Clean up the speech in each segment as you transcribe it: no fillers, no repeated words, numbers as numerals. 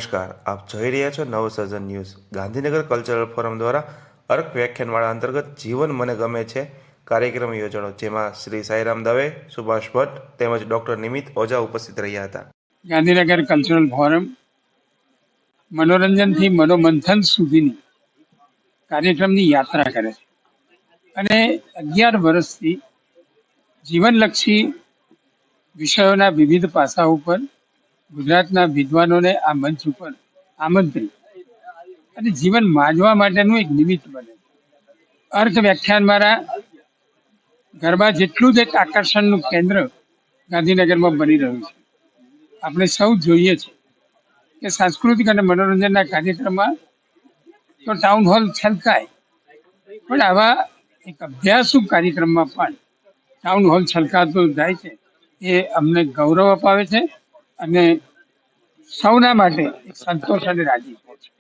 નમસ્કાર, આપ જોઈ રહ્યા છો નવસર્જન ન્યૂઝ. ગાંધીનગર કલ્ચરલ ફોરમ દ્વારા અર્ક વ્યાખ્યાનમાળા અંતર્ગત જીવન મને ગમે છે કાર્યક્રમ યોજાણો, જેમાં શ્રી સાઈરામ દવે, સુભાષ ભટ્ટ તેમજ ડોક્ટર નિમિત ઓઝા ઉપસ્થિત રહ્યા હતા. ગાંધીનગર કલ્ચરલ ફોરમ મનોરંજનથી મનોમંથન સુધીની કાર્યક્રમની યાત્રા કરે છે અને 11 વર્ષથી જીવનલક્ષી વિષયોના વિવિધ પાસાઓ પર ગુજરાતના વિદ્વાનોને આ મંચ ઉપર આમંત્રિત અને જીવન માજવા માટેનું એક નિમિત્ત બને. અર્થ વ્યાખ્યાન મારા ગરબા જેટલું જ એક આકર્ષણનું કેન્દ્ર ગાંધીનગરમાં બની રહ્યું છે. આપણે સૌ જોઈએ છીએ કે સાંસ્કૃતિક અને મનોરંજનના કાર્યક્રમમાં તો ટાઉન હોલ છલકાય, પણ આવા એક અભ્યાસુ કાર્યક્રમમાં પણ ટાઉન હોલ છલકાતો જાય છે. એ અમને ગૌરવ અપાવે છે અને સૌના માટે એક સંતોષ અને રાજીપો છે.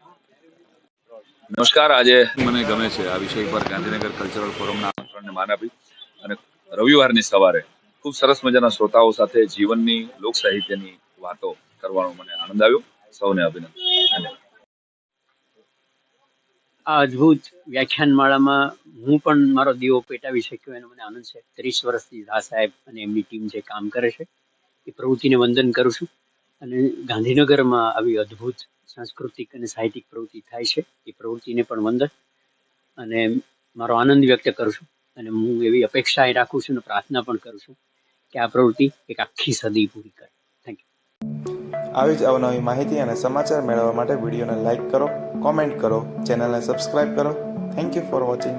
નમસ્કાર, આજે મને ગમે છે આ વિષય પર ગાંધીનગર કલ્ચરલ ફોરમના આમંત્રણને માન આપી અને રવિવારની સવારે ખૂબ સરસ મજાના શ્રોતાઓ સાથે જીવનની લોક સાહિત્યની વાતો કરવાનો મને આનંદ આવ્યો. સૌને અભિનંદન. આ અદ્ભુત વ્યાખ્યાનમાળામાં હું પણ મારો દીવો પેટાવી શક્યો એનો મને આનંદ છે. 30 વર્ષથી ઝા સાહેબ અને એમની ટીમ જે કામ કરે છે એ પ્રવૃત્તિને વંદન કરું છું અને ગાંધીનગરમાં આવી અદ્ભુત સાંસ્કૃતિક અને સાહિત્યિક પ્રવૃત્તિ થાય છે એ પ્રવૃત્તિને પણ વંદન અને મારો આનંદ વ્યક્ત કરું છું. અને હું એવી અપેક્ષા રાખું છું અને પ્રાર્થના પણ કરું છું કે આ પ્રવૃત્તિ એક આખી સદી પૂરી કરે. Thank you. આવી જ અવનવી માહિતી અને સમાચાર મેળવવા માટે વિડીયોને લાઇક કરો, કોમેન્ટ કરો, ચેનલને સબસ્ક્રાઇબ કરો. Thank you for watching.